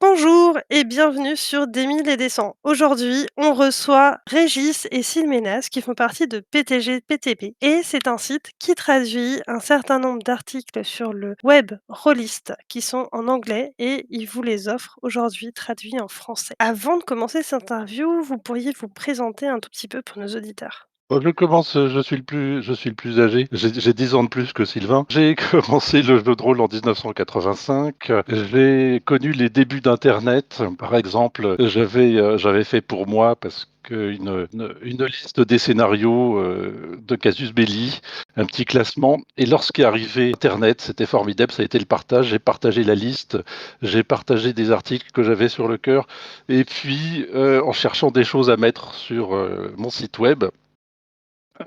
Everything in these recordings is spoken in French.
Bonjour et bienvenue sur Des Mille et des Cents. Aujourd'hui, on reçoit Régis et Silménas qui font partie de PTG-PTB et c'est un site qui traduit un certain nombre d'articles sur le web rôliste qui sont en anglais et il vous les offre aujourd'hui traduits en français. Avant de commencer cette interview, vous pourriez vous présenter un tout petit peu pour nos auditeurs. Je commence, je suis le plus âgé. J'ai 10 ans de plus que Sylvain. J'ai commencé le jeu de rôle en 1985. J'ai connu les débuts d'internet. Par exemple, j'avais fait pour moi parce qu'une liste des scénarios, de casus belli, un petit classement et lorsqu'est arrivé internet, c'était formidable, ça a été le partage. J'ai partagé la liste, j'ai partagé des articles que j'avais sur le cœur et puis, en cherchant des choses à mettre sur, mon site web,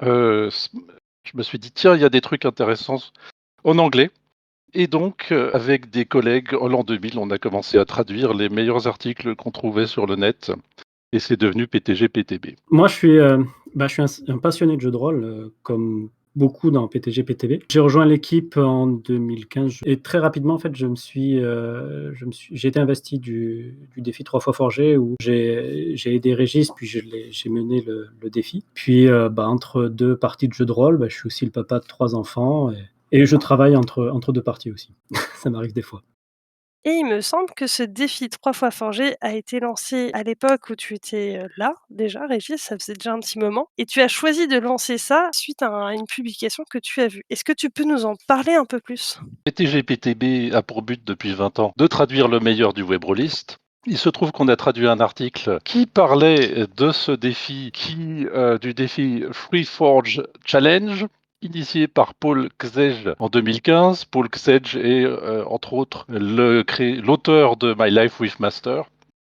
s je me suis dit: «Tiens, il y a des trucs intéressants en anglais» et donc avec des collègues, en l'an 2000, on a commencé à traduire les meilleurs articles qu'on trouvait sur le net et c'est devenu PTG-PTB. Moi, je suis un passionné de jeux de rôle, comme beaucoup dans PTG-PTB. J'ai rejoint l'équipe en 2015 et très rapidement, en fait, j'ai été investi du défi 3 fois forgé où j'ai aidé Régis, puis j'ai mené le défi. Puis, entre 2 parties de jeux de rôle, je suis aussi le papa de 3 enfants et je travaille entre 2 parties aussi. Ça m'arrive des fois. Et il me semble que ce défi 3 fois forgé a été lancé à l'époque où tu étais, là déjà Régis, ça faisait déjà un petit moment et tu as choisi de lancer ça suite à une publication que tu as vue. Est-ce que tu peux nous en parler un peu plus? PTG-PTB a pour but depuis 20 ans de traduire le meilleur du web rôliste. Il se trouve qu'on a traduit un article qui parlait de ce défi du défi FreeForge Challenge, initié par Paul Czej en 2015. Paul Czej est, entre autres, l'auteur de My Life with Master.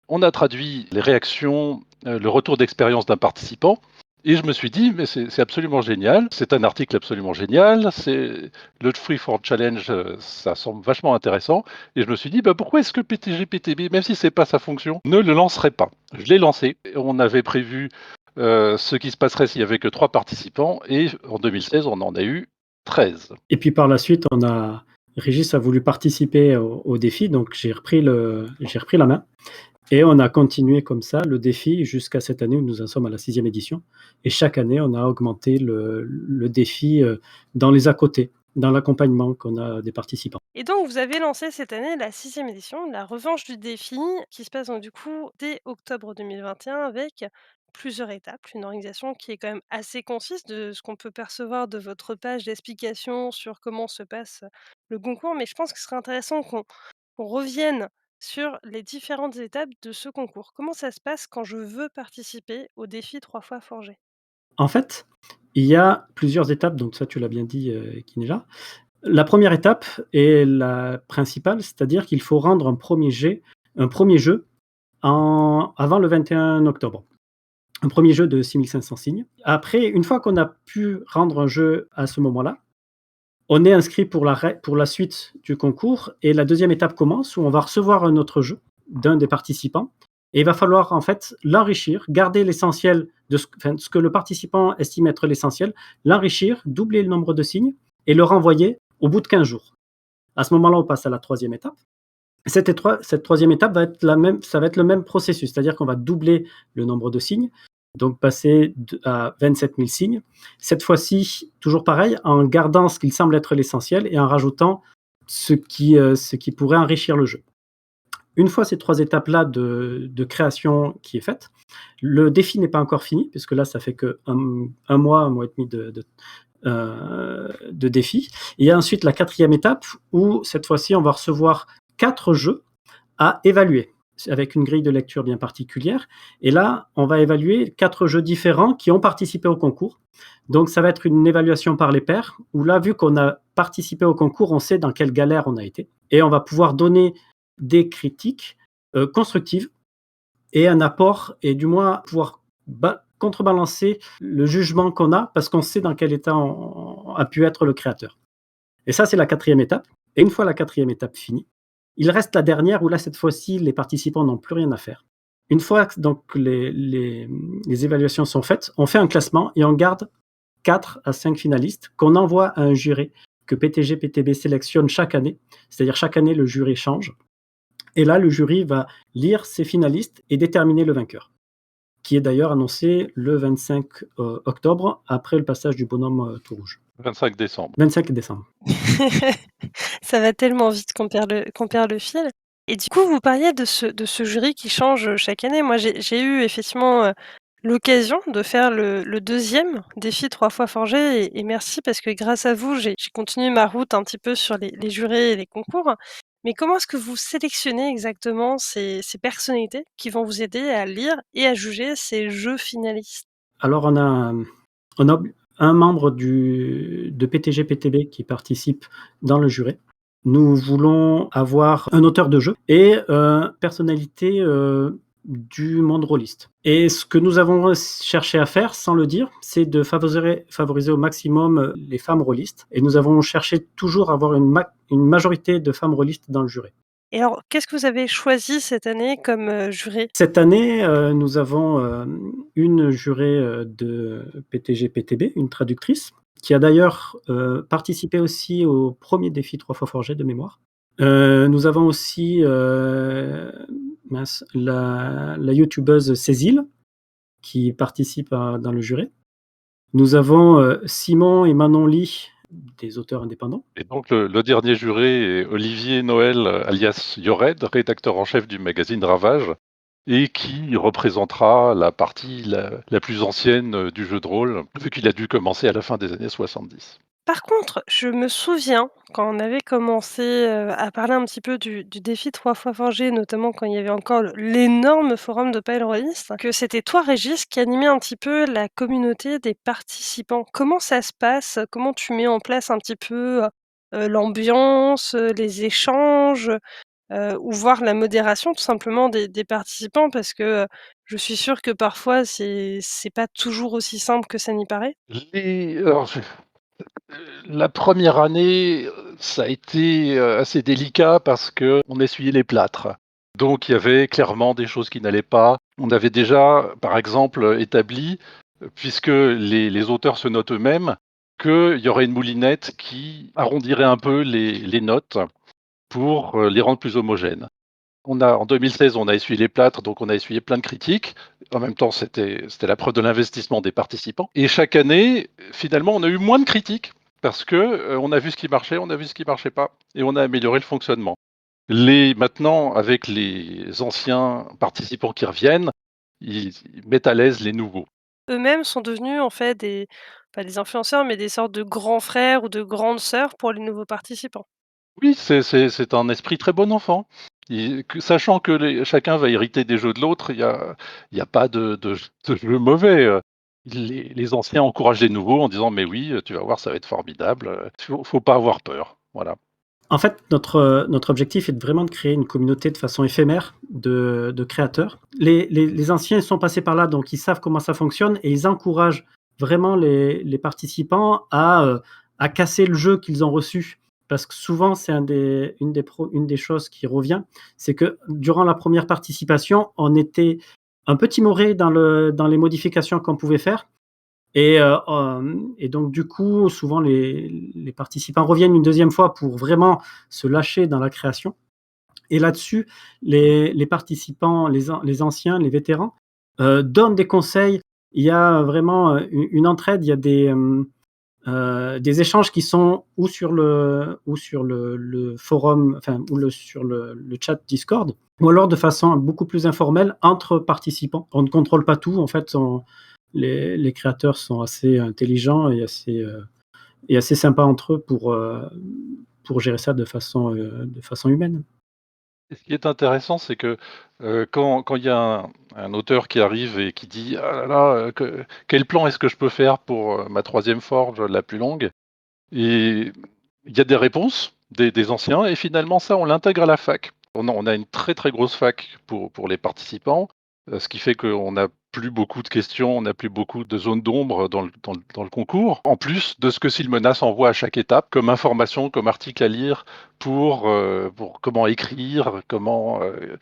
On a traduit les réactions, le retour d'expérience d'un participant et je me suis dit: «Mais c'est absolument génial, c'est un article absolument génial, c'est le Free for Challenge, ça semble vachement intéressant» et je me suis dit: «Bah, pourquoi est-ce que PTG-PTB, même si c'est pas sa fonction, ne le lancerait pas?» Je l'ai lancé. On avait prévu, ce qui se passerait s'il y avait que 3 participants et en 2016, on en a eu 13. Et puis par la suite, Régis a voulu participer au défi, donc j'ai repris la main et on a continué comme ça le défi jusqu'à cette année où nous en sommes à la 6e édition et chaque année, on a augmenté le défi, dans les à côté, dans l'accompagnement qu'on a des participants. Et donc vous avez lancé cette année la 6e édition, la revanche du défi, qui se passe donc du coup dès octobre 2021 avec plusieurs étapes, une organisation qui est quand même assez concise de ce qu'on peut percevoir de votre page d'explication sur comment se passe le concours. Mais je pense que ce serait intéressant qu'on revienne sur les différentes étapes de ce concours. Comment ça se passe quand je veux participer au défi 3 fois forgé? En fait, il y a plusieurs étapes, donc ça tu l'as bien dit, Kinéja. La première étape est la principale, c'est-à-dire qu'il faut rendre un premier jeu avant le 21 octobre. Un premier jeu de 6 500 signes. Après, une fois qu'on a pu rendre un jeu à ce moment-là, on est inscrit pour la suite du concours et la deuxième étape commence où on va recevoir un autre jeu d'un des participants et il va falloir en fait l'enrichir, garder l'essentiel de ce que le participant estime être l'essentiel, l'enrichir, doubler le nombre de signes et le renvoyer au bout de 15 jours. À ce moment-là, on passe à la troisième étape. Cette troisième étape va être ça va être le même processus, c'est-à-dire qu'on va doubler le nombre de signes, donc passer à 27 000 signes. Cette fois-ci, toujours pareil, en gardant ce qui semble être l'essentiel et en rajoutant ce qui pourrait enrichir le jeu. Une fois ces trois étapes-là de création qui est faite, le défi n'est pas encore fini, puisque là, ça fait un mois, un mois et demi de défi. Il y a ensuite la quatrième étape où cette fois-ci, on va recevoir 4 jeux à évaluer avec une grille de lecture bien particulière. Et là, on va évaluer 4 jeux différents qui ont participé au concours. Donc, ça va être une évaluation par les pairs, où là, vu qu'on a participé au concours, on sait dans quelle galère on a été. Et on va pouvoir donner des critiques constructives et un apport, et du moins pouvoir contrebalancer le jugement qu'on a, parce qu'on sait dans quel état a pu être le créateur. Et ça, c'est la quatrième étape. Et une fois la quatrième étape finie, il reste la dernière où là, cette fois-ci, les participants n'ont plus rien à faire. Une fois que donc les évaluations sont faites, on fait un classement et on garde 4 à 5 finalistes qu'on envoie à un jury que PTG-PTB sélectionne chaque année. C'est-à-dire chaque année, le jury change. et là, le jury va lire ces finalistes et déterminer le vainqueur, qui est d'ailleurs annoncé le 25, octobre, après le passage du bonhomme, tout rouge. 25 décembre. 25 décembre. Ça va tellement vite qu'on perd le fil et du coup, vous parliez de ce jury qui change, chaque année. Moi, j'ai eu effectivement, l'occasion de faire le 2e défi 3 fois forgé et merci parce que grâce à vous, j'ai continué ma route un petit peu sur les jurés et les concours. Mais comment est-ce que vous sélectionnez exactement ces personnalités qui vont vous aider à lire et à juger ces jeux finalistes? Alors on a un membre de PTG-PTB qui participe dans le jury. Nous voulons avoir un auteur de jeu et personnalité, du monde rôliste et ce que nous avons cherché à faire, sans le dire, c'est de favoriser au maximum, les femmes rôlistes et nous avons cherché toujours à avoir une majorité de femmes rôlistes dans le jury. Et alors, qu'est-ce que vous avez choisi cette année comme, juré? Cette année, nous avons, une jurée, de PTG-PTB, une traductrice, qui a d'ailleurs, participé aussi au premier défi 3 fois forgé de mémoire. Nous avons aussi, mince, la youtubeuse Cécile, qui participe dans le jury. Nous avons, Simon et Manon Ly, des auteurs indépendants. Et donc le dernier juré est Olivier Noël, alias Yored, rédacteur en chef du magazine Ravage et qui représentera la partie la plus ancienne, du jeu de rôle, vu qu'il a dû commencer à la fin des années 70. Par contre, je me souviens quand on avait commencé, à parler un petit peu du défi 3 fois forgé, notamment quand il y avait encore l'énorme forum de Pile Rollist, que c'était toi, Régis, qui animait un petit peu la communauté des participants. Comment ça se passe? Comment tu mets en place un petit peu, l'ambiance, les échanges, ou voire la modération tout simplement des participants? Parce que, je suis sûre que parfois c'est pas toujours aussi simple que ça n'y paraît. Les alors je La première année, ça a été, assez délicat parce qu'on essuyait les plâtres. Donc il y avait clairement des choses qui n'allaient pas. On avait déjà, par exemple, établi, puisque les auteurs se notent eux-mêmes, qu'il y aurait une moulinette qui arrondirait un peu les notes pour, les rendre plus homogènes. En 2016, on a essuyé les plâtres, donc on a essuyé plein de critiques. En même temps, c'était la preuve de l'investissement des participants et chaque année, finalement, on a eu moins de critiques parce que, on a vu ce qui marchait, on a vu ce qui marchait pas et on a amélioré le fonctionnement. Les Maintenant, avec les anciens participants qui reviennent, ils mettent à l'aise les nouveaux. Eux-mêmes sont devenus en fait des pas des influenceurs, mais des sortes de grands frères ou de grandes sœurs pour les nouveaux participants. Oui, c'est un esprit très bon enfant. Sachant que chacun va hériter des jeux de l'autre, il y a pas de jeu mauvais. Les anciens encouragent les nouveaux en disant: «Mais oui, tu vas voir, ça va être formidable, faut pas avoir peur». Voilà. En fait, notre objectif est vraiment de créer une communauté de façon éphémère de créateurs. Les anciens sont passés par là, donc ils savent comment ça fonctionne et ils encouragent vraiment les participants à casser le jeu qu'ils ont reçu. Parce que souvent, c'est une des choses qui revient, c'est que durant la première participation, on était un peu timoré dans les modifications qu'on pouvait faire et donc du coup, souvent les participants reviennent une deuxième fois pour vraiment se lâcher dans la création et là-dessus, les participants, les anciens, les vétérans, donnent des conseils. Il y a vraiment, une entraide, il y a des échanges qui sont ou sur le forum, enfin ou sur le chat Discord ou alors de façon beaucoup plus informelle entre participants. On ne contrôle pas tout en fait, les créateurs sont assez intelligents et assez sympas entre eux pour gérer ça de façon humaine. Et ce qui est intéressant, c'est que, quand il y a un auteur qui arrive et qui dit: «Ah là là, quel plan est-ce que je peux faire pour, ma troisième forge la plus longue?» Et il y a des réponses des anciens et finalement ça, on l'intègre à la fac. On a une très, très grosse fac pour les participants, ce qui fait qu'on n'a plus beaucoup de questions, on n'a plus beaucoup de zones d'ombre dans le concours. En plus de ce que Silmenas envoie à chaque étape comme information, comme article à lire pour comment écrire, comment, heu,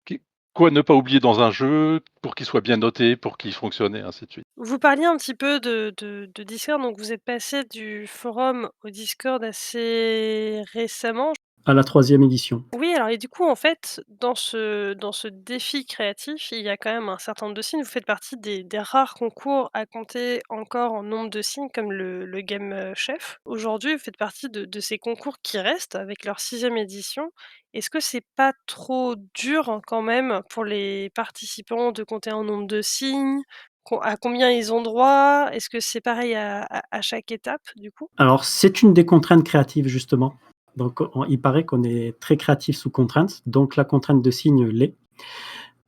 qu quoi ne pas oublier dans un jeu pour qu'il soit bien noté, pour qu'il fonctionne et ainsi de suite. Vous parliez un petit peu de Discord, donc vous êtes passé du forum au Discord assez récemment. à la troisième édition. Oui, alors et du coup, en fait, dans ce défi créatif, il y a quand même un certain nombre de signes. Vous faites partie des rares concours à compter encore en nombre de signes comme le Game, Chef. Aujourd'hui, vous faites partie de ces concours qui restent avec leur sixième édition. Est-ce que c'est pas trop dur quand même pour les participants de compter en nombre de signes? À combien ils ont droit? Est-ce que c'est pareil à chaque étape, du coup? Alors, c'est une des contraintes créatives justement. Donc il paraît qu'on est très créatif sous contrainte, donc la contrainte de signes l'est.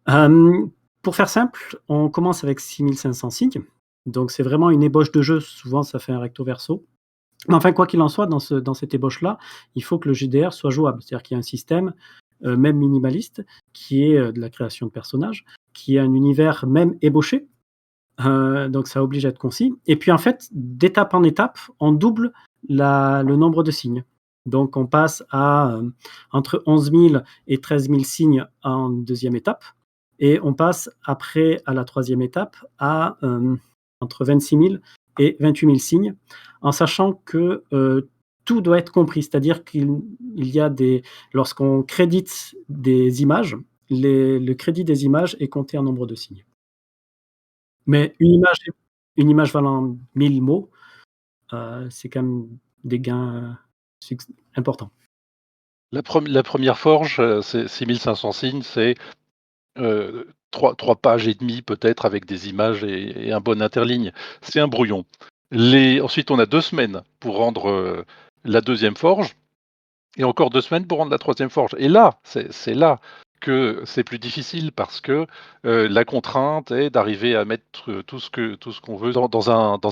Hem, pour faire simple, on commence avec 6 500 signes, donc c'est vraiment une ébauche de jeu, souvent ça fait un recto verso. Mais enfin, quoi qu'il en soit, dans cette ébauche-là, il faut que le GDR soit jouable. C'est-à-dire qu'il y a un système, même minimaliste, qui est, de la création de personnages, qui est un univers même ébauché, donc ça oblige à être concis et puis en fait, d'étape en étape, on double le nombre de signes. Donc on passe à, entre 11 000 et 13 000 signes en deuxième étape et on passe après à la troisième étape à, entre 26 000 et 28 000 signes, en sachant que, tout doit être compris. C'est-à-dire qu'il y a des lorsqu'on crédite des images, le crédit des images est compté en nombre de signes. Mais une image valant 1000 mots, c'est quand même des gains, succ importants. La 1re forge, c'est 6 500 signes, c'est 3 pages et demie peut-être avec des images et un bon interligne. C'est un brouillon. Les Ensuite on a 2 semaines pour rendre, la deuxième forge et encore 2 semaines pour rendre la troisième forge et là, c'est là que c'est plus difficile parce que, la contrainte est d'arriver à mettre, tout ce qu'on veut dans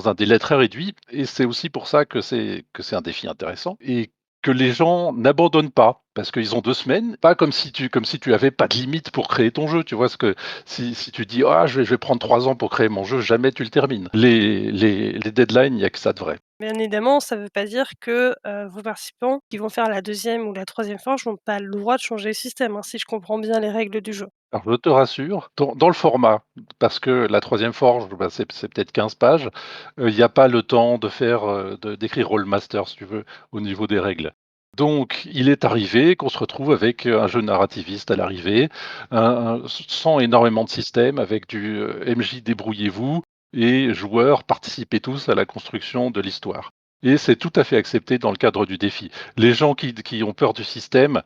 un délai très réduit et c'est aussi pour ça que c'est un défi intéressant et que les gens n'abandonnent pas parce qu'ils ont 2 semaines, pas comme si tu avais pas de limite pour créer ton jeu, tu vois? Ce que si tu dis: «Ah je vais prendre 3 ans pour créer mon jeu», jamais tu le termines. Les deadlines, il y a que ça de vrai. Bien évidemment, ça ne veut pas dire que, vos participants qui vont faire la deuxième ou la troisième forge n'ont pas le droit de changer le système, hein, si je comprends bien les règles du jeu. Alors je te rassure, dans le format, parce que la troisième forge, bah, c'est peut-être 15 pages, il y a pas le temps de faire, d'écrire Rollmaster si tu veux, au niveau des règles. Donc il est arrivé qu'on se retrouve avec, un jeu narrativiste à l'arrivée, sans énormément de systèmes, avec du, MJ débrouillez-vous et joueurs participez tous à la construction de l'histoire. Et c'est tout à fait accepté dans le cadre du défi. Les gens qui ont peur du système,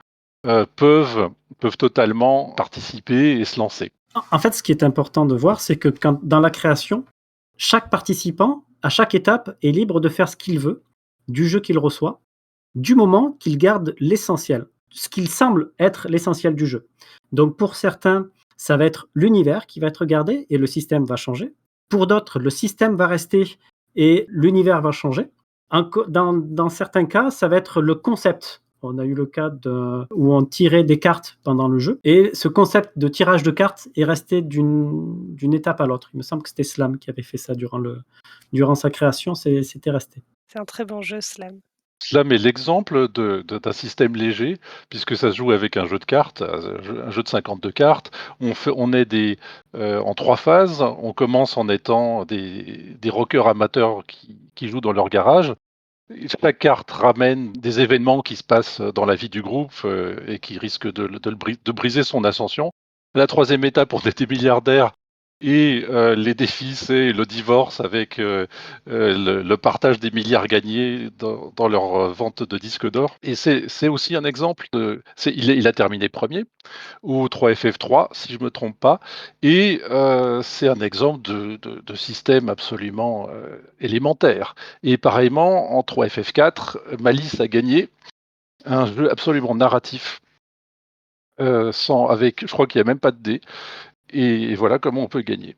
peuvent totalement participer et se lancer. En fait, ce qui est important de voir, c'est que quand dans la création, chaque participant, à chaque étape, est libre de faire ce qu'il veut, du jeu qu'il reçoit, du moment qu'il garde l'essentiel, ce qu'il semble être l'essentiel du jeu. Donc pour certains, ça va être l'univers qui va être gardé et le système va changer. Pour d'autres, le système va rester et l'univers va changer. Dans certains cas, ça va être le concept. On a eu le cas où on tirait des cartes pendant le jeu et ce concept de tirage de cartes est resté d'une étape à l'autre. Il me semble que c'était Slam qui avait fait ça durant sa création, c'était resté. C'est un très bon jeu, Slam. Slam est l'exemple d'un système léger, puisque ça se joue avec un jeu de cartes, un jeu de 52 cartes. On est en 3 phases. On commence en étant des rockers amateurs qui jouent dans leur garage. Et chaque carte ramène des événements qui se passent dans la vie du groupe, et qui risquent de briser son ascension. La troisième étape, on était milliardaires et les défis, c'est le divorce avec, le partage des milliards gagnés dans leur, vente de disques d'or et c'est aussi un exemple de il a terminé premier ou 3FF3 si je me trompe pas et c'est un exemple de système absolument, élémentaire et pareillement en 3FF4, Malice a gagné un jeu absolument narratif, sans avec je crois qu'il y a même pas de dés et voilà comment on peut gagner.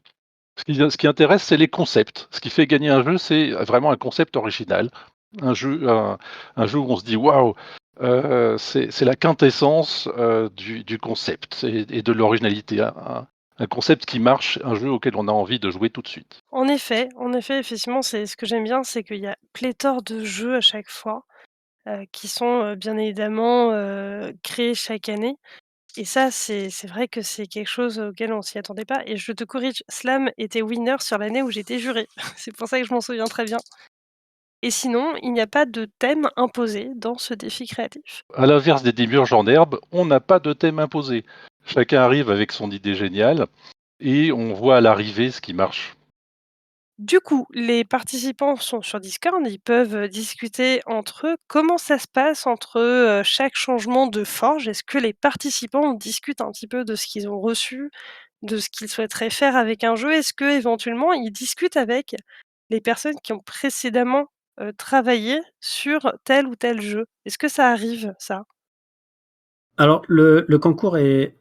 Ce qui intéresse, c'est les concepts. Ce qui fait gagner un jeu, c'est vraiment un concept original. Un jeu où on se dit: «Waouh!» c'est la quintessence, du concept et de l'originalité. Un concept qui marche, un jeu auquel on a envie de jouer tout de suite. En effet, effectivement, c'est ce que j'aime bien, c'est qu'il y a pléthore de jeux à chaque fois, qui sont, bien évidemment, créés chaque année et ça, c'est vrai que c'est quelque chose auquel on s'y attendait pas et je te corrige, Slam était winner sur l'année où j'étais jurée. C'est pour ça que je m'en souviens très bien. Et sinon, il n'y a pas de thème imposé dans ce défi créatif. À l'inverse des démiurges en herbe, on n'a pas de thème imposé. Chacun arrive avec son idée géniale et on voit à l'arrivée ce qui marche. Du coup, les participants sont sur Discord, ils peuvent, discuter entre eux. Comment ça se passe entre, chaque changement de forge? Est-ce que les participants discutent un petit peu de ce qu'ils ont reçu, de ce qu'ils souhaiteraient faire avec un jeu? Est-ce qu'éventuellement ils discutent avec les personnes qui ont précédemment, travaillé sur tel ou tel jeu? Est-ce que ça arrive ça? Alors le concours heu,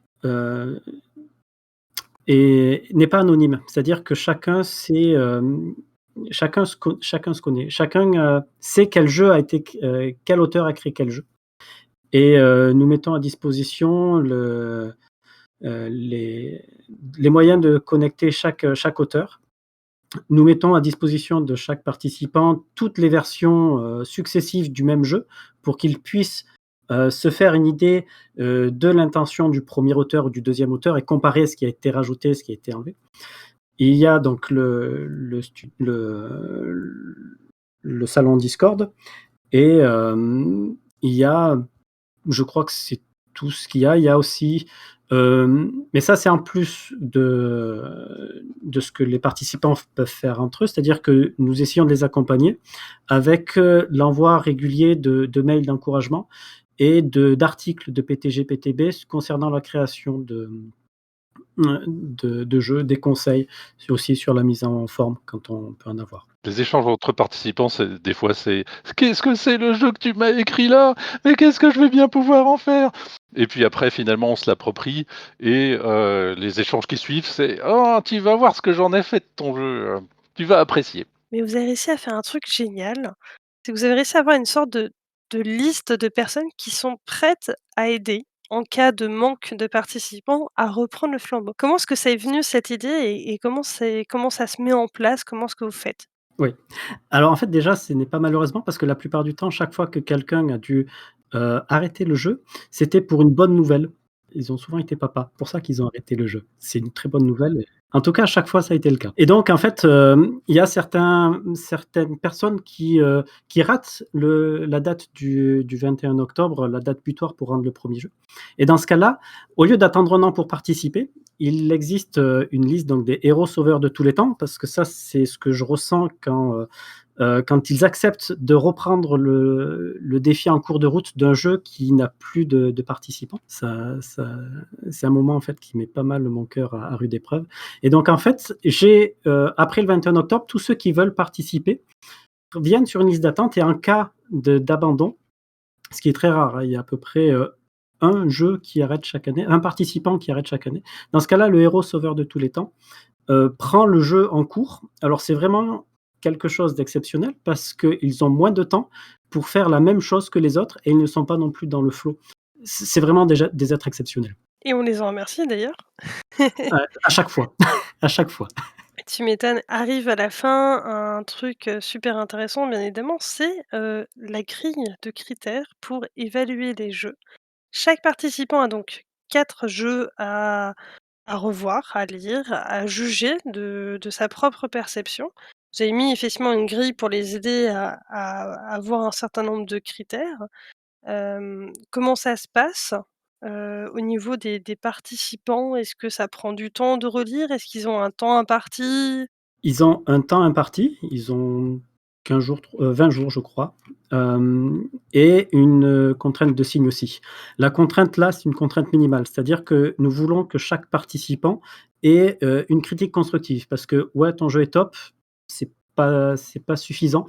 n'est pas anonyme. C'est-à-dire que chacun se connaît. Chacun, sait quel jeu a été quel auteur a créé quel jeu et nous mettons à disposition les moyens de connecter chaque auteur. Nous mettons à disposition de chaque participant toutes les versions, successives du même jeu pour qu'il puisse, se faire une idée, de l'intention du premier auteur ou du deuxième auteur et comparer ce qui a été rajouté, ce qui a été enlevé. Il y a donc le salon Discord et il y a je crois que c'est tout ce qu'il y a. Il y a aussi, mais ça, c'est en plus de ce que les participants peuvent faire entre eux, c'est-à-dire que nous essayons de les accompagner avec, l'envoi régulier de mails d'encouragement et d'articles de PTG-PTB concernant la création de jeux, des conseils, c'est aussi sur la mise en forme quand on peut en avoir. Les échanges entre participants, c'est des fois c'est: «Qu'est-ce que c'est le jeu que tu m'as écrit là? Mais qu'est-ce que je vais bien pouvoir en faire?» Et puis après finalement on se l'approprie et les échanges qui suivent c'est: «Oh tu vas voir ce que j'en ai fait de ton jeu, tu vas apprécier». Mais vous avez réussi à faire un truc génial, c'est que vous avez réussi à avoir une sorte de liste de personnes qui sont prêtes à aider en cas de manque de participants à reprendre le flambeau. Comment est-ce que ça est venu cette idée et comment ça se met en place? Comment est-ce que vous faites? Oui. Alors, en fait, déjà, ce n'est pas malheureusement parce que la plupart du temps, chaque fois que quelqu'un a dû, arrêter le jeu, c'était pour une bonne nouvelle. Ils ont souvent été papas, pour ça qu'ils ont arrêté le jeu. C'est une très bonne nouvelle et en tout cas, à chaque fois, ça a été le cas et donc en fait, il y a certaines personnes qui ratent la date du 21 octobre, la date butoir pour rendre le premier jeu et dans ce cas-là, au lieu d'attendre un an pour participer, il existe, une liste donc des héros sauveurs de tous les temps parce que ça, c'est ce que je ressens quand ils acceptent de reprendre le défi en cours de route d'un jeu qui n'a plus de participants. Ça c'est un moment, en fait, qui met pas mal mon cœur à rude épreuve et donc en fait, après le 21 octobre, tous ceux qui veulent participer viennent sur une liste d'attente et en cas d'abandon, ce qui est très rare, hein, il y a à peu près, 1 jeu qui arrête chaque année, un participant qui arrête chaque année. Dans ce cas-là, le héros sauveur de tous les temps, prend le jeu en cours. Alors c'est vraiment quelque chose d'exceptionnel parce qu'ils ont moins de temps pour faire la même chose que les autres et ils ne sont pas non plus dans le flow. C'est vraiment déjà des êtres exceptionnels. Et on les en remercie d'ailleurs. À chaque fois, à chaque fois. Tu m'étonnes. Arrive à la fin un truc, super intéressant bien évidemment, c'est, la grille de critères pour évaluer les jeux. Chaque participant a donc 4 jeux à revoir, à lire, à juger de sa propre perception. Vous avez mis effectivement une grille pour les aider à avoir un certain nombre de critères. Comment ça se passe, au niveau des participants? Est-ce que ça prend du temps de relire? Est-ce qu'ils ont un temps imparti? Ils ont un temps imparti, ils ont 15 jours, 20 jours je crois, et une, contrainte de signe aussi. La contrainte là, c'est une contrainte minimale, c'est-à-dire que nous voulons que chaque participant ait, une critique constructive parce que ouais, ton jeu est top, c'est pas suffisant.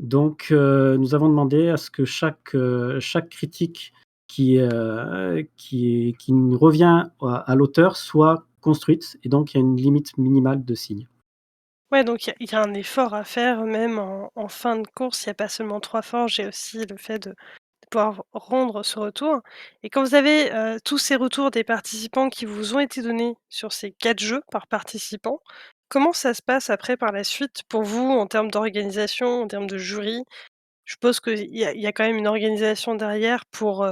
Donc nous avons demandé à ce que chaque critique qui revient à l'auteur soit construite et donc il y a une limite minimale de signes. Ouais, donc il y a un effort à faire même en fin de course. Il y a pas seulement 3 forges, il y a aussi le fait de pouvoir rendre ce retour et quand vous avez, tous ces retours des participants qui vous ont été donnés sur ces 4 jeux par participant, comment ça se passe après par la suite pour vous en termes d'organisation, en termes de jury? Je suppose qu'il y a quand même une organisation derrière pour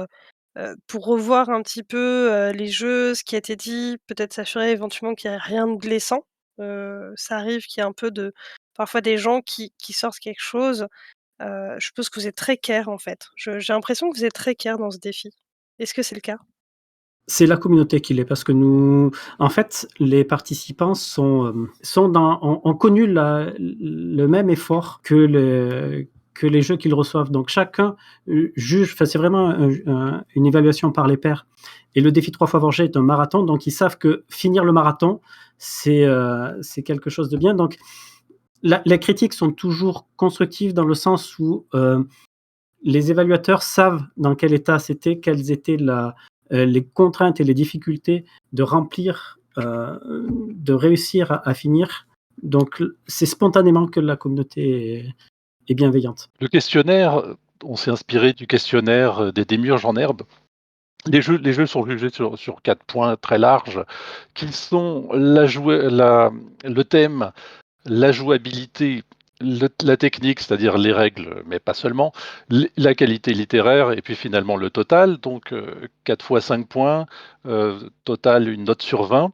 revoir un petit peu, les jeux, ce qui a été dit, peut-être s'assurer éventuellement qu'il y a rien de blessant. Ça arrive qu'il y ait un peu de parfois des gens qui sortent quelque chose, Je suppose que vous êtes très care, en fait. Je j'ai l'impression que vous êtes très care dans ce défi. Est-ce que c'est le cas? C'est la communauté qui l'est parce que nous en fait, les participants sont dans ont connu le même effort que les jeux qu'ils reçoivent. Donc chacun, juge enfin, c'est vraiment une évaluation par les pairs et le défi 3 fois Forger est un marathon, donc ils savent que finir le marathon, c'est quelque chose de bien. Donc les critiques sont toujours constructives dans le sens où, les évaluateurs savent dans quel état c'était, quelles étaient les contraintes et les difficultés de remplir, de réussir à finir. Donc c'est spontanément que la communauté est bienveillante. Le questionnaire, on s'est inspiré du questionnaire, des démiurges en herbe. Les jeux sont jugés sur 4 points très larges, qui sont le thème, la jouabilité, la technique, c'est-à-dire les règles, mais pas seulement, la qualité littéraire et puis finalement le total, donc 4 fois 5 points, total une note sur 20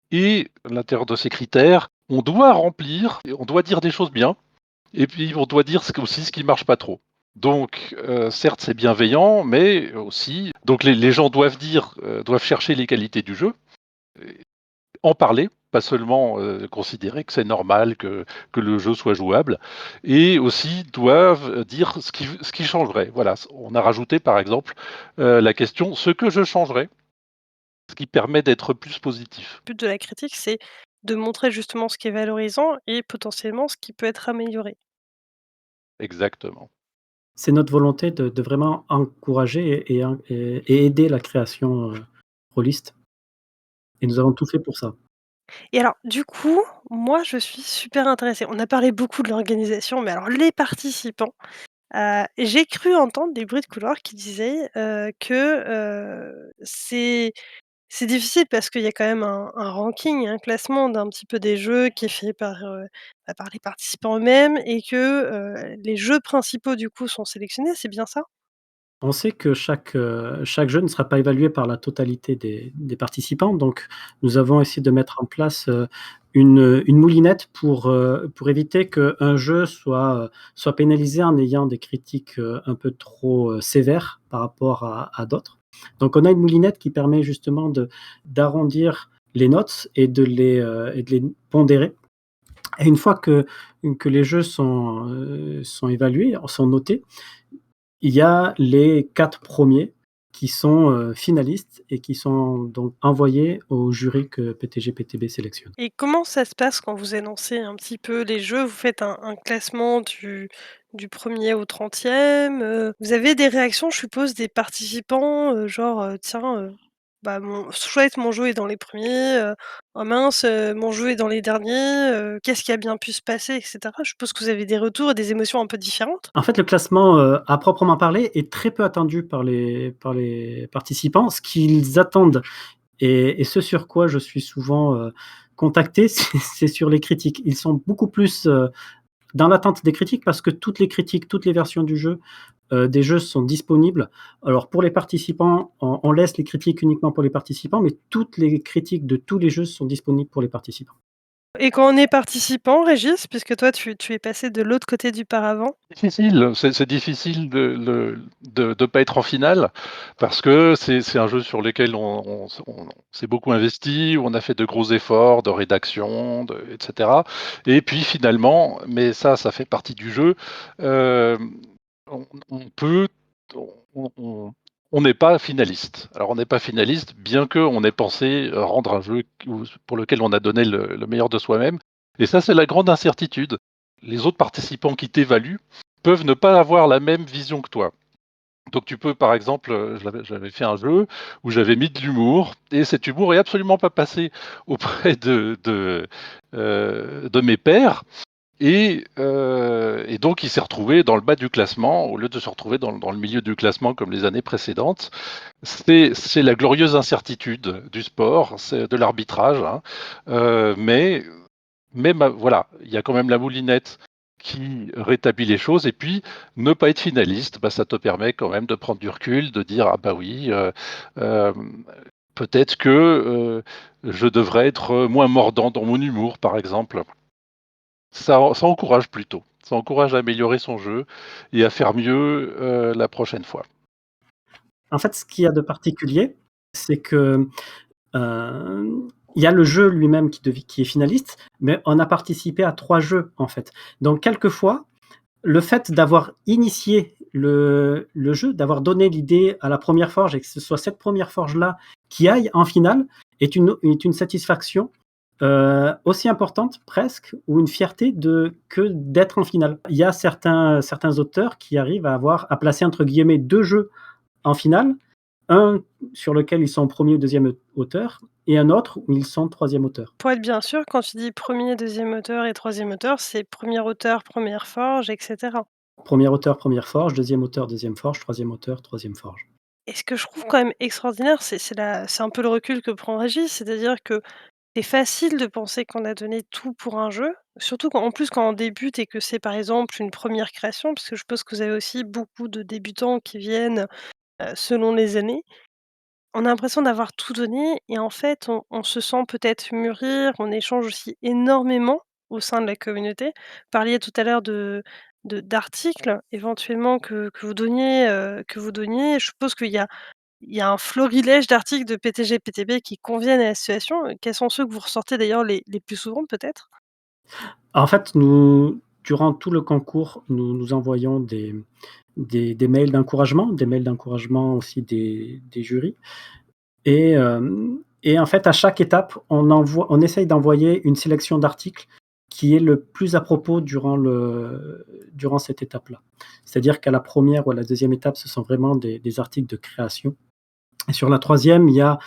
et à l'intérieur de ces critères, on doit remplir et on doit dire des choses bien et puis on doit dire aussi ce qui marche pas trop. Donc certes, c'est bienveillant, mais aussi donc les gens doivent doivent chercher les qualités du jeu, en parler, pas seulement, considérer que c'est normal que le jeu soit jouable et aussi doivent dire ce qui changerait. Voilà, on a rajouté par exemple, la question: «Ce que je changerais», ce qui permet d'être plus positif. Le but de la critique, c'est de montrer justement ce qui est valorisant et potentiellement ce qui peut être amélioré. Exactement. C'est notre volonté de vraiment encourager et aider la création, rôliste et nous avons tout fait pour ça. Et alors, du coup, moi, je suis super intéressée. On a parlé beaucoup de l'organisation, mais alors les participants, j'ai cru entendre des bruits de couloir qui disaient, que, c'est difficile parce qu'il y a quand même un ranking, un classement d'un petit peu des jeux qui est fait par les participants eux-mêmes et que, les jeux principaux, du coup, sont sélectionnés, c'est bien ça? On sait que chaque jeu ne sera pas évalué par la totalité des participants, donc nous avons essayé de mettre en place, une moulinette pour éviter qu'un jeu soit pénalisé en ayant des critiques, un peu trop, sévères par rapport à d'autres. Donc on a une moulinette qui permet justement d'arrondir les notes et de les pondérer et une fois que les jeux sont évalués, sont notés, il y a les 4 premiers qui sont, finalistes et qui sont donc envoyés au jury que PTG-PTB sélectionne. Et comment ça se passe quand vous énoncez un petit peu les jeux? Vous faites un classement du 1er au 30e, vous avez des réactions, je suppose, des participants, genre, «Tiens, bah, chouette, mon jeu est dans les premiers. Oh mince, mon jeu est dans les derniers, qu'est-ce qui a bien pu se passer?» et cetera. Je suppose que vous avez des retours et des émotions un peu différentes? En fait, le classement, à proprement parler, est très peu attendu par les participants. Ce qu'ils attendent et ce sur quoi je suis souvent, contacté, c'est sur les critiques. Ils sont beaucoup plus, dans l'attente des critiques parce que toutes les critiques, toutes les versions des jeux sont disponibles. Alors pour les participants, on laisse les critiques uniquement pour les participants, mais toutes les critiques de tous les jeux sont disponibles pour les participants. Et quand on est participant, Régis, puisque toi tu es passé de l'autre côté du paravent, Difficile, c'est difficile de pas être en finale parce que c'est un jeu sur lequel on s'est beaucoup investi, où on a fait de gros efforts de rédaction, et cetera et puis finalement, mais ça fait partie du jeu, hem, on peut on n'est pas finaliste. Alors on n'est pas finaliste, bien qu'on ait pensé, rendre un jeu pour lequel on a donné le meilleur de soi-même et ça, c'est la grande incertitude. Les autres participants qui t'évaluent peuvent ne pas avoir la même vision que toi. Donc tu peux par exemple, j'avais fait un jeu où j'avais mis de l'humour et cet humour est absolument pas passé auprès de mes pairs et donc il s'est retrouvé dans le bas du classement au lieu de se retrouver dans le milieu du classement comme les années précédentes. C'est la glorieuse incertitude du sport, c'est de l'arbitrage, hein, mais voilà, il y a quand même la moulinette qui rétablit les choses et puis ne pas être finaliste, bah, ça te permet quand même de prendre du recul, de dire: «Ah bah oui, peut-être que, je devrais être moins mordant dans mon humour», par exemple. Ça encourage plutôt. Ça encourage à améliorer son jeu et à faire mieux, la prochaine fois. En fait, ce qu'il y a de particulier, c'est que, il y a le jeu lui-même qui est finaliste, mais on a participé à 3 jeux, en fait. Donc quelquefois, le fait d'avoir initié le jeu, d'avoir donné l'idée à la première forge et que ce soit cette première forge-là qui aille en finale est une satisfaction, aussi importante presque ou une fierté que d'être en finale. Il y a certains auteurs qui arrivent à placer entre guillemets 2 jeux en finale, un sur lequel ils sont 1er ou 2e auteur et un autre où ils sont 3e auteur. Pour être bien sûr, quand tu dis premier, deuxième auteur et troisième auteur, c'est premier auteur, première forge et cetera. 1er auteur, 1re forge, 2e auteur, 2e forge, 3e auteur, 3e forge. Et ce que je trouve quand même extraordinaire, c'est un peu le recul que prend Régis, c'est-à-dire que c'est facile de penser qu'on a donné tout pour un jeu, surtout quand en plus quand on débute et que c'est par exemple une première création, parce que je suppose que vous avez aussi beaucoup de débutants qui viennent, selon les années. On a l'impression d'avoir tout donné et en fait, on se sent peut-être mûrir, on échange aussi énormément au sein de la communauté. Vous parliez tout à l'heure d'articles éventuellement que vous donniez. Je suppose qu'il y a un florilège d'articles de PTG, PTB qui conviennent à la situation. Quels sont ceux que vous ressortez d'ailleurs les plus souvent peut-être? En fait, nous, durant tout le concours, nous envoyons des mails d'encouragement aussi des jurys et en fait, à chaque étape, on essaye d'envoyer une sélection d'articles qui est le plus à propos durant cette étape-là. C'est-à-dire qu'à la première ou à la deuxième étape, ce sont vraiment des articles de création et sur la troisième, il y a,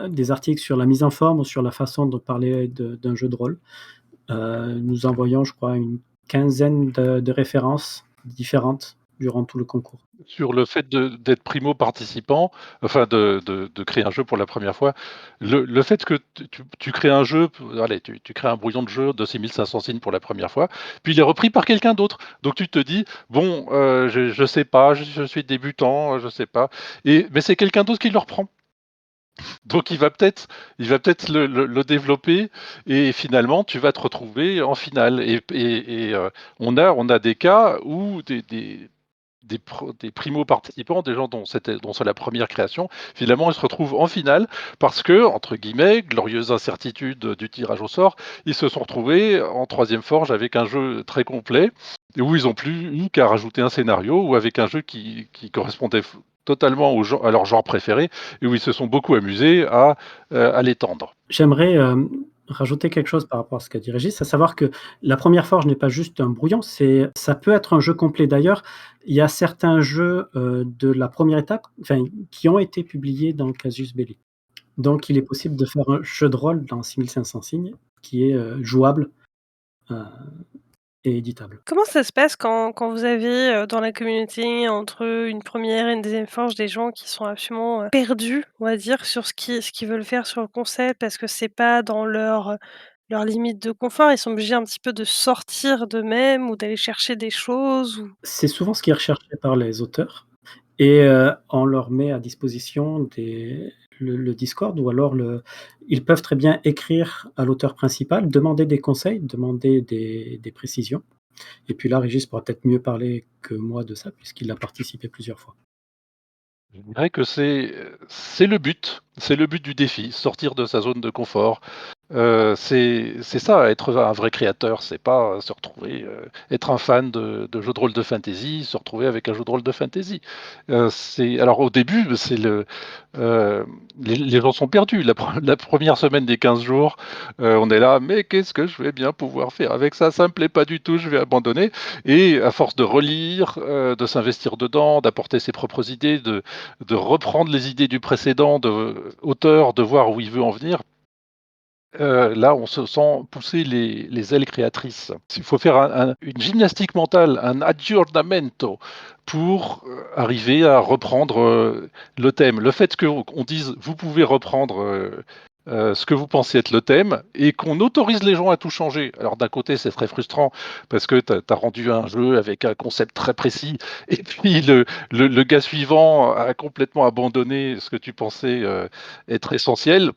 des articles sur la mise en forme ou sur la façon de parler d'un jeu de rôle. Nous envoyons, je crois, une quinzaine de références différentes durant tout le concours. Sur le fait d'être primo participant, enfin de créer un jeu pour la première fois, le fait que tu crées un jeu, allez, tu crées un brouillon de jeu de 6 500 signes pour la première fois, puis il est repris par quelqu'un d'autre. Donc tu te dis: «Bon, je sais pas, je suis débutant, je sais pas» mais c'est quelqu'un d'autre qui le reprend. Donc il va peut-être le développer et finalement tu vas te retrouver en finale on a des cas où des primo-participants, des gens dont c'est la première création, finalement, ils se retrouvent en finale parce que, entre guillemets, «glorieuse incertitude» du tirage au sort, ils se sont retrouvés en troisième forge avec un jeu très complet et où ils ont plus eu qu'à rajouter un scénario ou avec un jeu qui correspondait totalement à leur genre préféré et où ils se sont beaucoup amusés à l'étendre. J'aimerais, rajouter quelque chose par rapport à ce qu'a dit Régis, à savoir que la première forge n'est pas juste un brouillon, ça peut être un jeu complet. D'ailleurs, il y a certains jeux, de la première étape, enfin, qui ont été publiés dans le Casus Belli. Donc il est possible de faire un jeu de rôle dans 6 500 signes qui est, jouable, heu et éditable. Comment ça se passe quand vous avez, dans la communauté, entre une première et une deuxième forge, des gens qui sont absolument, perdus, on va dire, sur ce qu'ils veulent faire sur le concept parce que c'est pas dans leur limite de confort. Ils sont obligés un petit peu de sortir d'eux-mêmes ou d'aller chercher des choses ou C'est souvent ce qui est recherché par les auteurs et on leur met à disposition le Discord ou alors ils peuvent très bien écrire à l'auteur principal, demander des conseils, demander des précisions et puis là, Régis pourra peut-être mieux parler que moi de ça puisqu'il a participé plusieurs fois. Je dirais que c'est le but du défi, sortir de sa zone de confort. C'est ça, être un vrai créateur, c'est pas, se retrouver, être un fan de jeux de rôle de fantasy, se retrouver avec un jeu de rôle de fantasy. C'est alors au début, heu, les gens sont perdus. La 1re semaine des 15 jours, on est là: «Mais qu'est-ce que je vais bien pouvoir faire avec ça? Ça me plaît pas du tout, je vais abandonner» et à force de relire, de s'investir dedans, d'apporter ses propres idées, de reprendre les idées du précédent auteur, de voir où il veut en venir. Là, on se sent pousser les ailes créatrices. Il faut faire une gymnastique mentale, un aggiornamento pour, arriver à reprendre, le thème. Le fait qu'on dise: «Vous pouvez reprendre, ce que vous pensez être le thème» et qu'on autorise les gens à tout changer. Alors d'un côté, c'est très frustrant parce que tu as rendu un jeu avec un concept très précis et puis le gars suivant a complètement abandonné ce que tu pensais, être essentiel.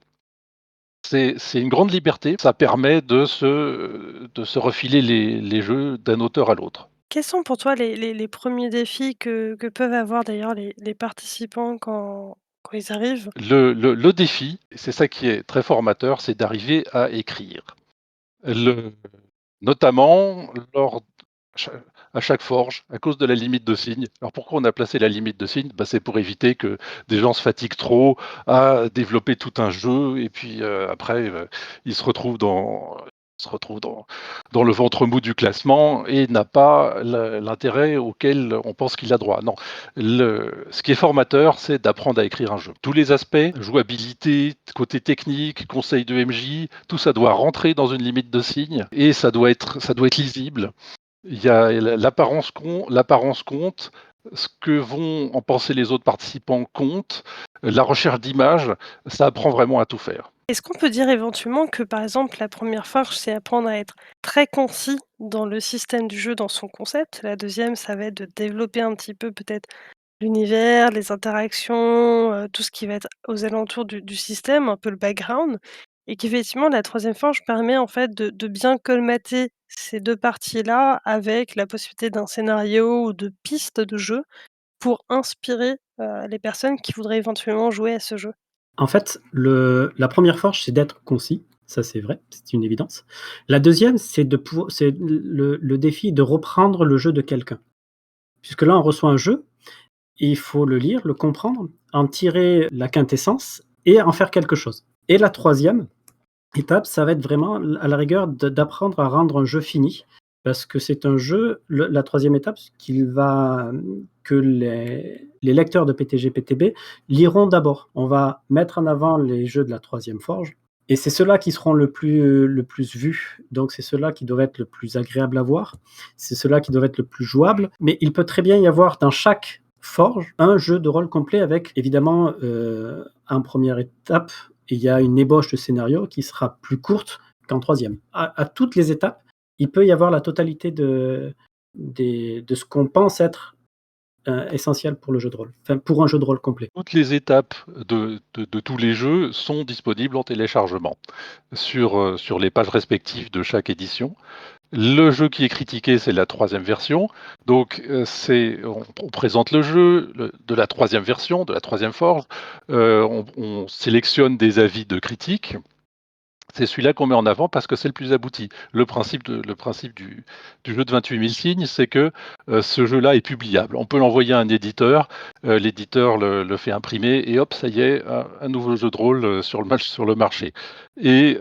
C'est une grande liberté, ça permet de se refiler les jeux d'un auteur à l'autre. Quels sont pour toi les 1ers défis que peuvent avoir d'ailleurs les participants quand ils arrivent? Le défi, c'est ça qui est très formateur, c'est d'arriver à écrire. Le Notamment lors cha à chaque forge, à cause de la limite de signes. Alors pourquoi on a placé la limite de signes? Bah, c'est pour éviter que des gens se fatiguent trop à développer tout un jeu et puis, après, ils se retrouvent dans le ventre mou du classement et n'a pas l'intérêt auquel on pense qu'il a droit. Non, ce qui est formateur, c'est d'apprendre à écrire un jeu. Tous les aspects, jouabilité, côté technique, conseil de MJ, tout ça doit rentrer dans une limite de signes et ça doit être lisible. Il y a l'apparence compte, ce que vont en penser les autres participants compte, la recherche d'images, ça apprend vraiment à tout faire. Est-ce qu'on peut dire éventuellement que, par exemple, la première forge, c'est apprendre à être très concis dans le système du jeu, dans son concept? La deuxième, ça va être de développer un petit peu peut-être l'univers, les interactions, tout ce qui va être aux alentours du système, un peu le background et qu'effectivement la troisième forge permet en fait de bien colmater ces 2 parties-là avec la possibilité d'un scénario ou de pistes de jeu pour inspirer, les personnes qui voudraient éventuellement jouer à ce jeu. En fait, la première forge, c'est d'être concis, ça c'est vrai, c'est une évidence. La deuxième, c'est le défi de reprendre le jeu de quelqu'un. Puisque là, on reçoit un jeu, et il faut le lire, le comprendre, en tirer la quintessence et en faire quelque chose. Et la troisième étape, ça va être vraiment, à la rigueur, d'apprendre à rendre un jeu fini, parce que c'est un jeu, la troisième étape, que les lecteurs de PTG-PTB liront d'abord. On va mettre en avant les jeux de la troisième forge, et c'est ceux-là qui seront le plus vus, donc c'est ceux-là qui doivent être le plus agréables à voir, c'est ceux-là qui doivent être le plus jouables, mais il peut très bien y avoir dans chaque forge un jeu de rôle complet avec évidemment, en première étape, il y a une ébauche de scénario qui sera plus courte qu'en troisième. À toutes les étapes, il peut y avoir la totalité de ce qu'on pense être, essentiel pour le jeu de rôle, enfin pour un jeu de rôle complet. Toutes les étapes de tous les jeux sont disponibles en téléchargement sur les pages respectives de chaque édition. Le jeu qui est critiqué, c'est la troisième version. Donc, on présente le jeu de la troisième version, de la troisième forge. On sélectionne des avis de critiques. C'est celui-là qu'on met en avant parce que c'est le plus abouti. Le principe du jeu de 28 000 signes, c'est que ce jeu-là est publiable. On peut l'envoyer à un éditeur, l'éditeur le fait imprimer et hop, ça y est, un nouveau jeu de rôle sur le marché. Et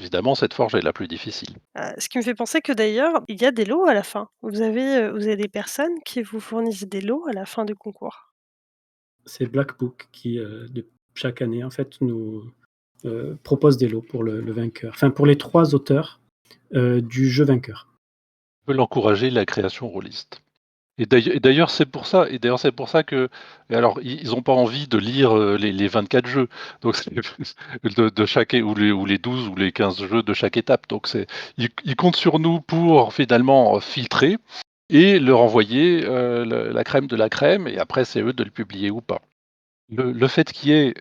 évidemment, cette forge est la plus difficile. Ce qui me fait penser que d'ailleurs, il y a des lots à la fin. Vous avez des personnes qui vous fournissent des lots à la fin du concours? C'est Black Book qui, chaque année en fait nous, propose des lots pour le vainqueur, enfin pour les 3 auteurs, du jeu vainqueur. On peut l'encourager, la création rôliste. Et d'ailleurs, c'est pour ça que et alors ils ont pas envie de lire, les 24 jeux, donc c'est de chaque ou les 12 ou les 15 jeux de chaque étape, donc ils comptent sur nous pour finalement filtrer et leur envoyer, la crème de la crème et après c'est eux de le publier ou pas. Le fait qu'il y ait,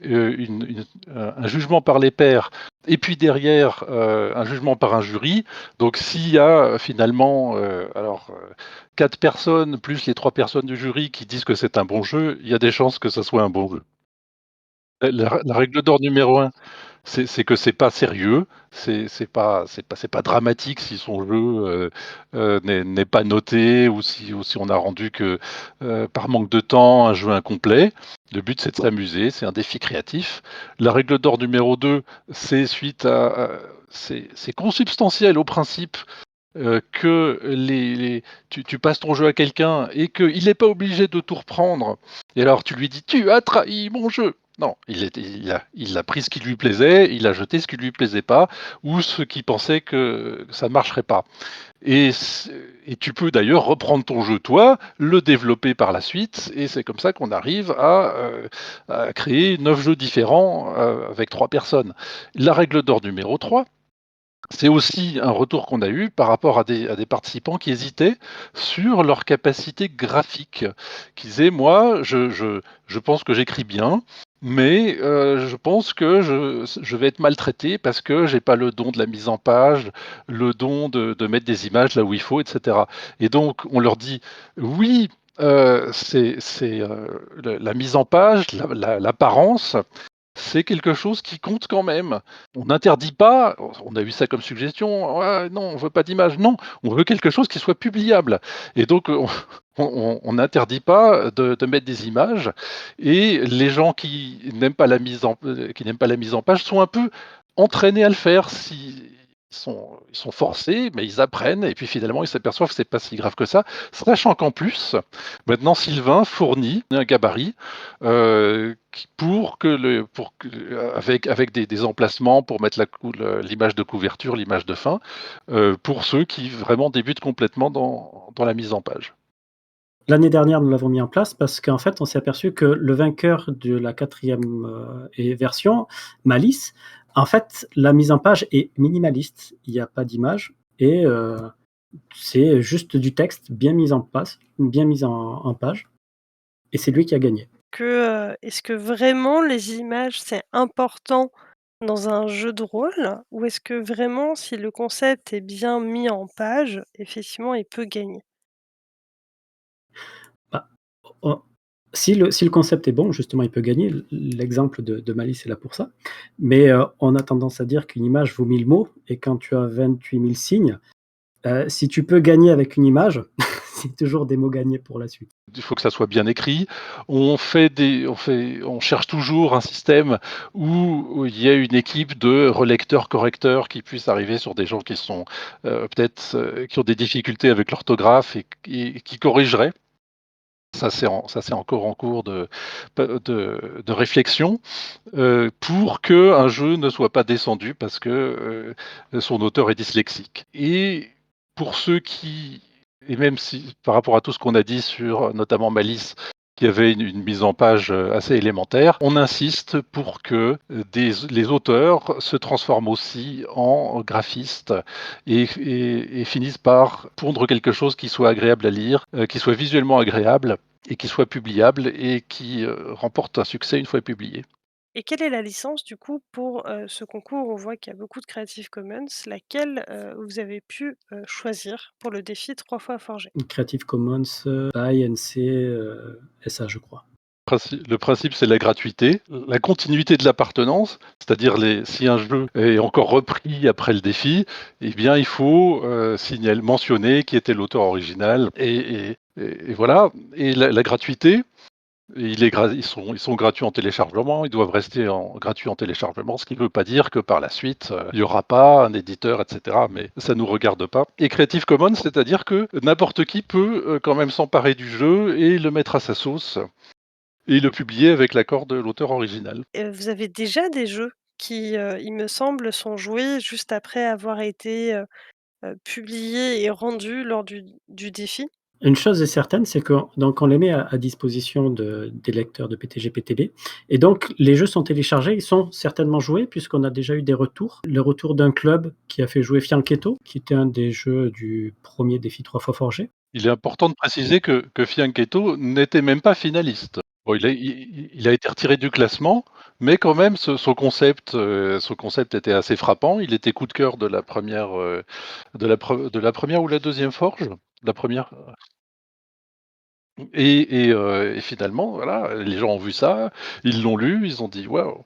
un jugement par les pairs et puis derrière, un jugement par un jury, donc s'il y a, finalement, 4 personnes plus les 3 personnes du jury qui disent que c'est un bon jeu, il y a des chances que ça soit un bon jeu. La règle d'or numéro un. C'est que c'est pas sérieux, c'est pas dramatique si son jeu, n'est pas noté ou si on a rendu que, par manque de temps, un jeu incomplet. Le but, c'est de s'amuser, c'est un défi créatif. La règle d'or numéro 2, c'est suite à c'est consubstantiel au principe, que tu passes ton jeu à quelqu'un et qu'il n'est pas obligé de tout reprendre et alors tu lui dis: «Tu as trahi mon jeu!» Non, il a pris ce qui lui plaisait, il a jeté ce qui lui plaisait pas ou ce qui pensait que ça ne marcherait pas et tu peux d'ailleurs reprendre ton jeu toi, le développer par la suite et c'est comme ça qu'on arrive à créer 9 jeux différents, avec 3 personnes. La règle d'or numéro 3. C'est aussi un retour qu'on a eu par rapport à des participants qui hésitaient sur leur capacité graphique, qui disaient: «Moi, je pense que j'écris bien, mais je pense que je vais être maltraité parce que j'ai pas le don de la mise en page, le don de mettre des images là où il faut, et cetera. Et donc on leur dit: «Oui, la mise en page, l'apparence, c'est quelque chose qui compte quand même. On n'interdit pas, on a eu ça comme suggestion: «Ouais, non, on veut pas d'image». Non, on veut quelque chose qui soit publiable et donc on n'interdit pas de mettre des images et les gens qui n'aiment pas la mise en page sont un peu entraînés à le faire. Si ils sont forcés, mais ils apprennent et puis finalement ils s'aperçoivent que c'est pas si grave que ça. Sachant qu'en plus, maintenant Sylvain fournit un gabarit, qui pour que avec des emplacements pour mettre l'image de couverture, l'image de fin, pour ceux qui vraiment débutent complètement dans la mise en page. L'année dernière, nous l'avons mis en place parce qu'en fait, on s'est aperçu que le vainqueur de la 4e, version, Malice, en fait, la mise en page est minimaliste. Il y a pas d'image et c'est juste du texte bien mis en page et c'est lui qui a gagné. Est-ce que vraiment les images, c'est important dans un jeu de rôle? Ou est-ce que vraiment si le concept est bien mis en page, effectivement, il peut gagner? Bah, on si le concept est bon, justement, il peut gagner. L'exemple de Malice est là pour ça. Mais on a tendance à dire qu'une image vaut 1000 mots et quand tu as 28 000 signes, si tu peux gagner avec une image, c'est toujours des mots gagnés pour la suite. Il faut que ça soit bien écrit. On cherche toujours un système où il y a une équipe de relecteurs, correcteurs qui puissent arriver sur des gens qui sont, peut-être, qui ont des difficultés avec l'orthographe et qui corrigeraient. Ça, c'est encore en cours de réflexion, pour qu'un jeu ne soit pas descendu parce que, son auteur est dyslexique. Et pour ceux qui et même si par rapport à tout ce qu'on a dit sur, notamment Malice, qui avait une mise en page, assez élémentaire, on insiste pour que, les auteurs se transforment aussi en graphistes et finissent par pondre quelque chose qui soit agréable à lire, qui soit visuellement agréable et qui soit publiable et qui, remporte un succès une fois publié. Et quelle est la licence du coup pour, ce concours? On voit qu'il y a beaucoup de Creative Commons. Laquelle, vous avez pu, choisir pour le défi 3 fois forgé? Creative Commons, by NC, SA, je crois. Le principe, c'est la gratuité, la continuité de l'appartenance, c'est-à-dire si un jeu est encore repris après le défi, eh bien, il faut mentionner qui était l'auteur original et voilà. Et la gratuité, ils sont gratuits en téléchargement, ils doivent rester gratuits en téléchargement, ce qui ne veut pas dire que par la suite, il n'y aura pas un éditeur, etc. Mais ça ne nous regarde pas. Et Creative Commons, c'est-à-dire que n'importe qui peut quand même s'emparer du jeu et le mettre à sa sauce et le publier avec l'accord de l'auteur original. Vous avez déjà des jeux qui, il me semble, sont joués juste après avoir été, publiés et rendus lors du défi? Une chose est certaine, c'est que donc on les met à disposition des lecteurs de PTG-PTB et donc les jeux sont téléchargés, ils sont certainement joués puisqu'on a déjà eu des retours. Le retour d'un club qui a fait jouer Fianchetto, qui était un des jeux du premier défi 3 fois forgé. Il est important de préciser que Fianchetto n'était même pas finaliste. Bon, il a été retiré du classement, mais quand même son concept était assez frappant. Il était coup de cœur de la première, de la 1re ou la deuxième forge? La première. Et finalement, voilà, les gens ont vu ça, ils l'ont lu, ils ont dit: «Waouh!»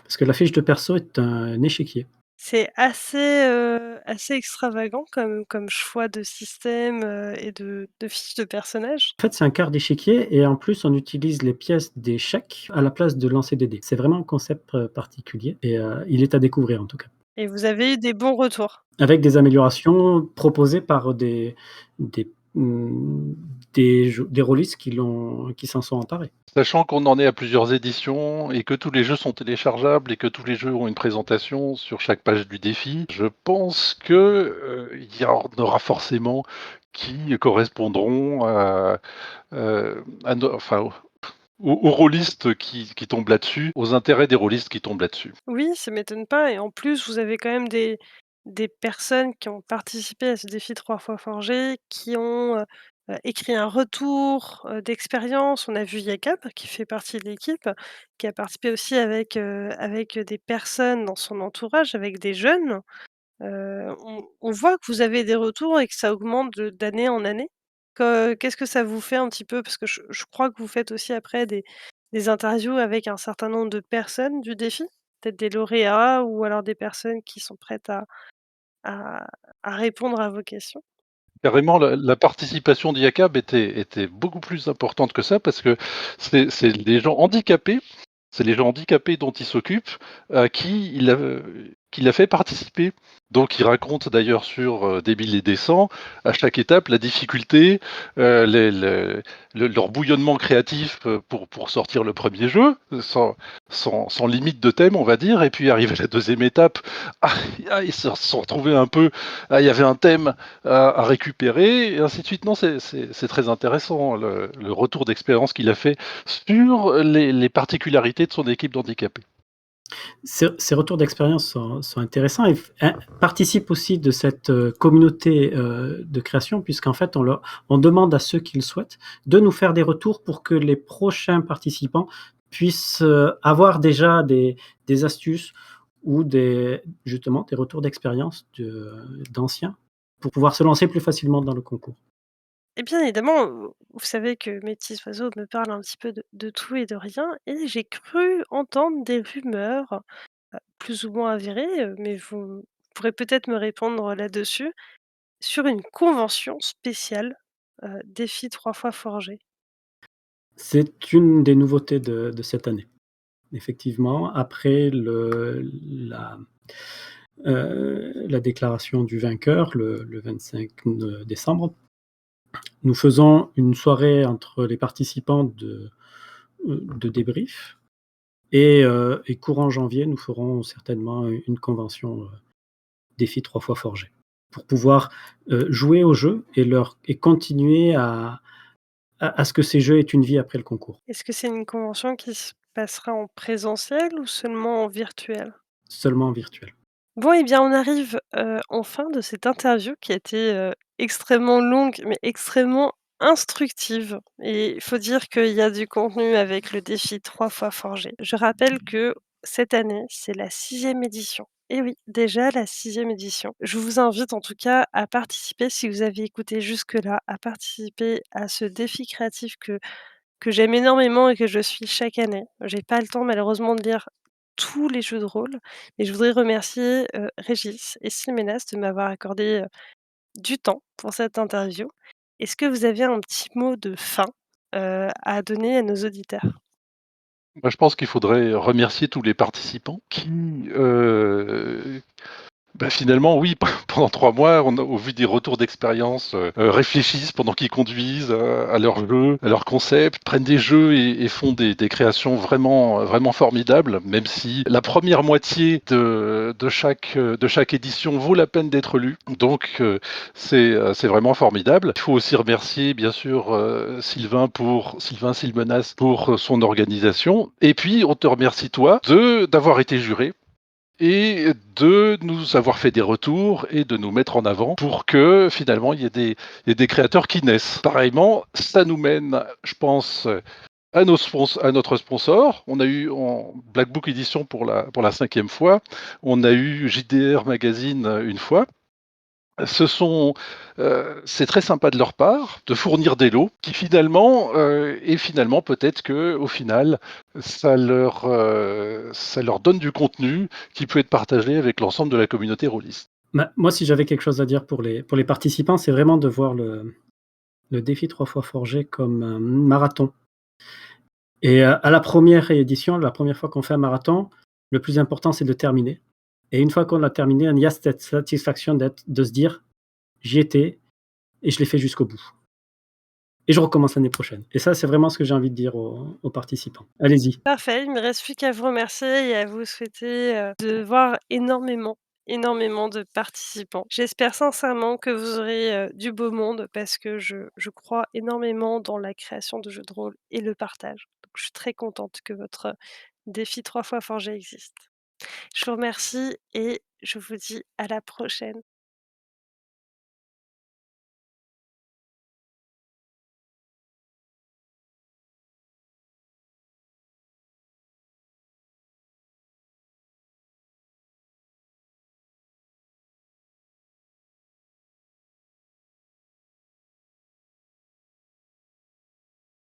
Parce que la fiche de perso est un échiquier. C'est assez extravagant comme choix de système, et de fiches de personnages. En fait, c'est un quart d'échiquier et en plus on utilise les pièces d'échecs à la place de lancer des dés. C'est vraiment un concept, particulier et il est à découvrir en tout cas. Et vous avez eu des bons retours? Avec des améliorations proposées par des, mmh, des rôlistes qui s'en sont emparés. Sachant qu'on en est à plusieurs éditions et que tous les jeux sont téléchargeables et que tous les jeux ont une présentation sur chaque page du défi, je pense que, il y en aura forcément qui correspondront à no enfin, aux rôlistes qui tombent là-dessus, aux intérêts des rôlistes qui tombent là-dessus. Oui, ça m'étonne pas et en plus, vous avez quand même des personnes qui ont participé à ce défi 3 fois forgé, qui ont, écrit un retour, d'expérience. On a vu Yakab qui fait partie de l'équipe, qui a participé aussi avec des personnes dans son entourage, avec des jeunes. On voit que vous avez des retours et que ça augmente d'année en année. Qu'est-ce que ça vous fait un petit peu? Parce que je crois que vous faites aussi après des interviews avec un certain nombre de personnes du défi? Peut-être des lauréats ou alors des personnes qui sont prêtes à à répondre à vos questions? Carrément, la participation d'IACAB était beaucoup plus importante que ça parce que c'est des gens handicapés. C'est les gens handicapés dont il s'occupe, qu'il a fait participer. Donc il raconte d'ailleurs sur, Des Mille et des Cents, à chaque étape, la difficulté, les leur bouillonnement créatif, pour sortir le premier jeu, sans limite de thème, on va dire, et puis arrivé à la deuxième étape, ah ils se sont retrouvés un peu, il y avait un thème à récupérer et ainsi de suite. Non, c'est très intéressant le retour d'expérience qu'il a fait sur les particularités de son équipe d'handicapés. Ces retours d'expérience sont intéressants et participent aussi de cette, communauté, de création puisqu'en fait on demande à ceux qui le souhaitent de nous faire des retours pour que les prochains participants puissent, avoir déjà des astuces ou justement des retours d'expérience d'anciens pour pouvoir se lancer plus facilement dans le concours. Et bien évidemment, vous savez que mes petits oiseaux me parlent un petit peu de tout et de rien et j'ai cru entendre des rumeurs, plus ou moins avérées, mais vous pourrez peut-être me répondre là-dessus, sur une convention spéciale, défi 3 fois forgé. C'est une des nouveautés de cette année. Effectivement, après la déclaration du vainqueur, le 25 décembre, nous faisons une soirée entre les participants de débrief et courant janvier, nous ferons certainement une convention, défi 3 fois forgé pour pouvoir, jouer au jeu et continuer à ce que ces jeux aient une vie après le concours. Est-ce que c'est une convention qui se passera en présentiel ou seulement en virtuel? Seulement en virtuel. Bon et bien, on arrive, en fin de cette interview qui a été, extrêmement longue, mais extrêmement instructive et il faut dire qu'il y a du contenu avec le défi 3 fois forgé. Je rappelle que cette année, c'est la 6e édition. Et oui, déjà la 6e édition. Je vous invite en tout cas à participer si vous avez écouté jusque-là, à participer à ce défi créatif que j'aime énormément et que je suis chaque année. J'ai pas le temps malheureusement de lire tous les jeux de rôle, mais je voudrais remercier, Régis et Silménas de m'avoir accordé, du temps pour cette interview. Est-ce que vous avez un petit mot de fin, à donner à nos auditeurs? Moi, je pense qu'il faudrait remercier tous les participants qui, finalement, oui, pendant 3 mois, au vu des retours d'expérience, réfléchissent pendant qu'ils conduisent, à leurs jeux, à leurs concepts, prennent des jeux et font des créations vraiment, vraiment formidables, même si la première moitié de chaque édition vaut la peine d'être lue. Donc c'est vraiment formidable. Il faut aussi remercier, bien sûr, Sylvain Silmenas pour son organisation et puis on te remercie toi d'avoir été juré et de nous avoir fait des retours et de nous mettre en avant pour que finalement il y ait des créateurs qui naissent. Pareillement, ça nous mène, je pense, à notre sponsor. On a eu en Black Book Edition pour la 5e fois, on a eu JDR Magazine une fois. C'est très sympa de leur part de fournir des lots qui finalement, et finalement peut-être que au final, ça leur donne du contenu qui peut être partagé avec l'ensemble de la communauté rôliste. Bah, moi, si j'avais quelque chose à dire pour les participants, c'est vraiment de voir le défi 3 fois forgé comme un marathon et à la première édition, la première fois qu'on fait un marathon, le plus important, c'est de le terminer et une fois qu'on l'a terminé, il y a cette satisfaction de se dire: «J'y étais et je l'ai fait jusqu'au bout et je recommence l'année prochaine» et ça, c'est vraiment ce que j'ai envie de dire aux participants. Allez-y. Parfait, il me reste plus qu'à vous remercier et à vous souhaiter, de voir énormément, énormément de participants. J'espère sincèrement que vous aurez, du beau monde parce que je crois énormément dans la création de jeux de rôle et le partage. Donc je suis très contente que votre défi 3 fois forgé existe. Je vous remercie et je vous dis à la prochaine.